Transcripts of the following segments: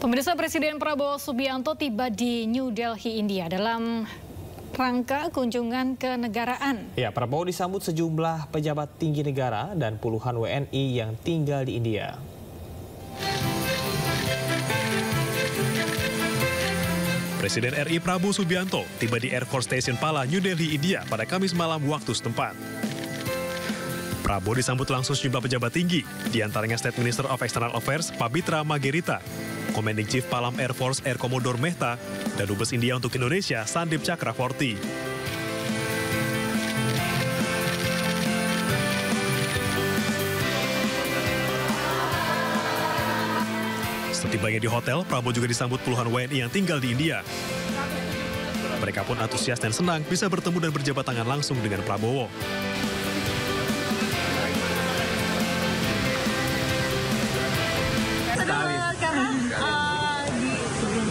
Pemirsa, Presiden Prabowo Subianto tiba di New Delhi, India dalam rangka kunjungan kenegaraan. Ya, Prabowo disambut sejumlah pejabat tinggi negara dan puluhan WNI yang tinggal di India. Presiden RI Prabowo Subianto tiba di Air Force Station Pala, New Delhi, India pada Kamis malam waktu setempat. Prabowo disambut langsung sejumlah pejabat tinggi, diantaranya State Minister of External Affairs Pabitra Margerita, Commanding Chief Palam Air Force Air Commodore Mehta, dan Dubes India untuk Indonesia Sandip Chakravorty. Setibanya di hotel, Prabowo juga disambut puluhan WNI yang tinggal di India. Mereka pun antusias dan senang bisa bertemu dan berjabat tangan langsung dengan Prabowo.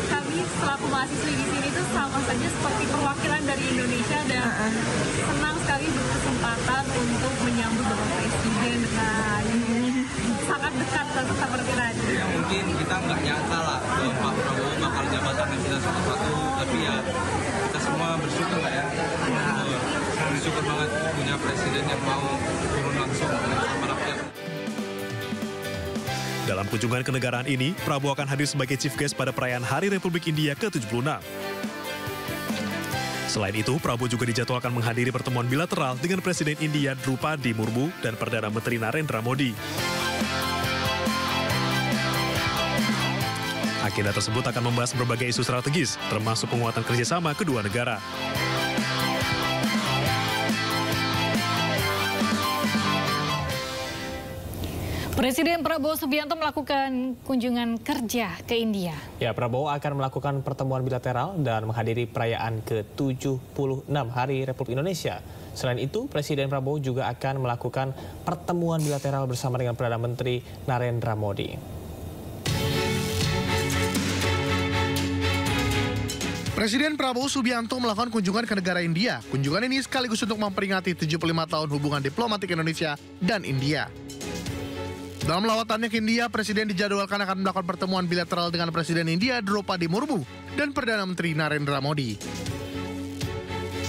Kami selaku mahasiswi di sini itu sama saja seperti perwakilan dari Indonesia dan senang sekali berkesempatan untuk menyambut Bapak Presiden dengan sangat dekat seperti tadi. Ya mungkin kita nggak nyangka lah bahwa Pak Prabowo bakal jabatan kita satu-satu, tapi ya kita semua bersyukur lah ya. Bersyukur banget punya presiden yang mau turun langsung sama rakyat. Dalam kunjungan kenegaraan ini, Prabowo akan hadir sebagai chief guest pada perayaan Hari Republik India ke-76. Selain itu, Prabowo juga dijadwalkan menghadiri pertemuan bilateral dengan Presiden India Draupadi Murmu dan Perdana Menteri Narendra Modi. Agenda tersebut akan membahas berbagai isu strategis, termasuk penguatan kerjasama kedua negara. Presiden Prabowo Subianto melakukan kunjungan kerja ke India. Ya, Prabowo akan melakukan pertemuan bilateral dan menghadiri perayaan ke-76 Hari Republik Indonesia. Selain itu, Presiden Prabowo juga akan melakukan pertemuan bilateral bersama dengan Perdana Menteri Narendra Modi. Presiden Prabowo Subianto melakukan kunjungan ke negara India. Kunjungan ini sekaligus untuk memperingati 75 tahun hubungan diplomatik Indonesia dan India. Dalam lawatannya ke India, Presiden dijadwalkan akan melakukan pertemuan bilateral dengan Presiden India Draupadi Murmu dan Perdana Menteri Narendra Modi.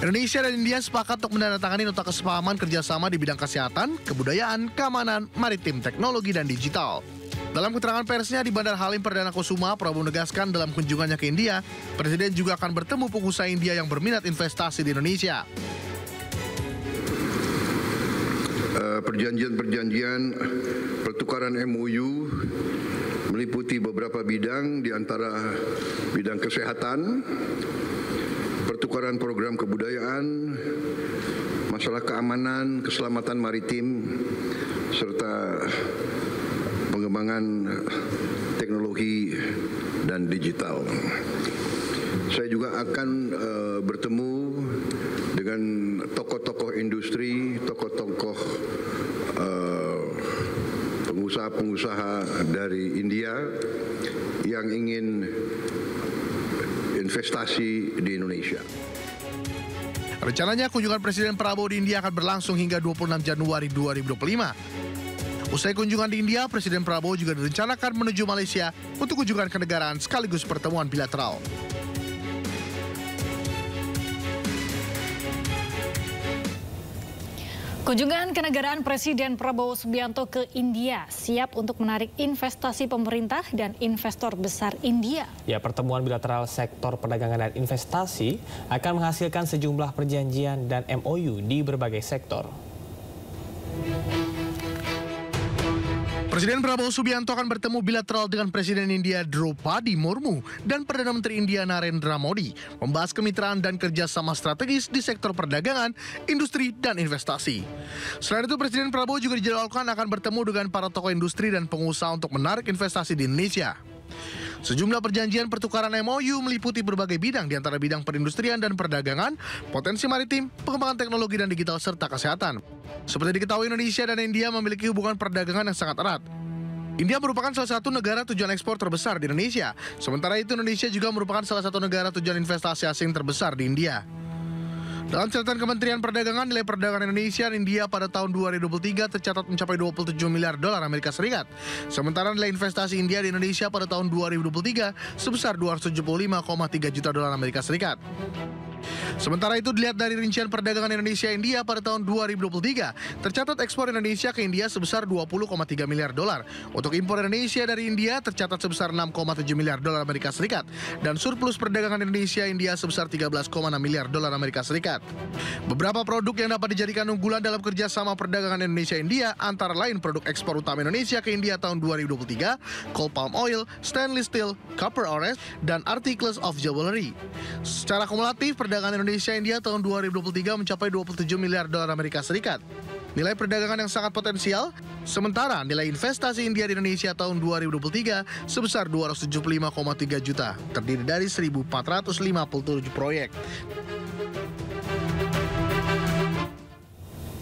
Indonesia dan India sepakat untuk menandatangani nota kesepahaman kerjasama di bidang kesehatan, kebudayaan, keamanan, maritim, teknologi, dan digital. Dalam keterangan persnya di Bandar Halim Perdana Kusuma, Prabowo menegaskan dalam kunjungannya ke India, Presiden juga akan bertemu pengusaha India yang berminat investasi di Indonesia. Perjanjian-perjanjian pertukaran MOU meliputi beberapa bidang, di antara bidang kesehatan, pertukaran program kebudayaan, masalah keamanan, keselamatan maritim, serta pengembangan teknologi dan digital. Saya juga akan bertemu dengan tokoh-tokoh industri, tokoh-tokoh pengusaha-pengusaha dari India yang ingin investasi di Indonesia. Rencananya kunjungan Presiden Prabowo di India akan berlangsung hingga 26 Januari 2025. Usai kunjungan di India, Presiden Prabowo juga direncanakan menuju Malaysia untuk kunjungan kenegaraan sekaligus pertemuan bilateral. Kunjungan kenegaraan Presiden Prabowo Subianto ke India siap untuk menarik investasi pemerintah dan investor besar India. Ya, pertemuan bilateral sektor perdagangan dan investasi akan menghasilkan sejumlah perjanjian dan MOU di berbagai sektor. Presiden Prabowo Subianto akan bertemu bilateral dengan Presiden India Draupadi Murmu dan Perdana Menteri India Narendra Modi, membahas kemitraan dan kerjasama strategis di sektor perdagangan, industri, dan investasi. Selain itu, Presiden Prabowo juga dijadwalkan akan bertemu dengan para tokoh industri dan pengusaha untuk menarik investasi di Indonesia. Sejumlah perjanjian pertukaran MOU meliputi berbagai bidang, di antara bidang perindustrian dan perdagangan, potensi maritim, pengembangan teknologi dan digital, serta kesehatan. Seperti diketahui, Indonesia dan India memiliki hubungan perdagangan yang sangat erat. India merupakan salah satu negara tujuan ekspor terbesar di Indonesia. Sementara itu, Indonesia juga merupakan salah satu negara tujuan investasi asing terbesar di India. Dalam catatan Kementerian Perdagangan, nilai perdagangan Indonesia dan India pada tahun 2023 tercatat mencapai 27 miliar dolar Amerika Serikat. Sementara nilai investasi India di Indonesia pada tahun 2023 sebesar 275,3 juta dolar Amerika Serikat. Sementara itu dilihat dari rincian perdagangan Indonesia-India pada tahun 2023, tercatat ekspor Indonesia ke India sebesar 20,3 miliar dolar. Untuk impor Indonesia dari India tercatat sebesar 6,7 miliar dolar Amerika Serikat dan surplus perdagangan Indonesia-India sebesar 13,6 miliar dolar Amerika Serikat. Beberapa produk yang dapat dijadikan unggulan dalam kerjasama perdagangan Indonesia-India antara lain produk ekspor utama Indonesia ke India tahun 2023, coal palm oil, stainless steel, copper ores, dan articles of jewelry. Secara kumulatif, perdagangan Indonesia-India tahun 2023 mencapai 27 miliar dolar Amerika Serikat. Nilai perdagangan yang sangat potensial, sementara nilai investasi India di Indonesia tahun 2023 sebesar 275,3 juta, terdiri dari 1.457 proyek.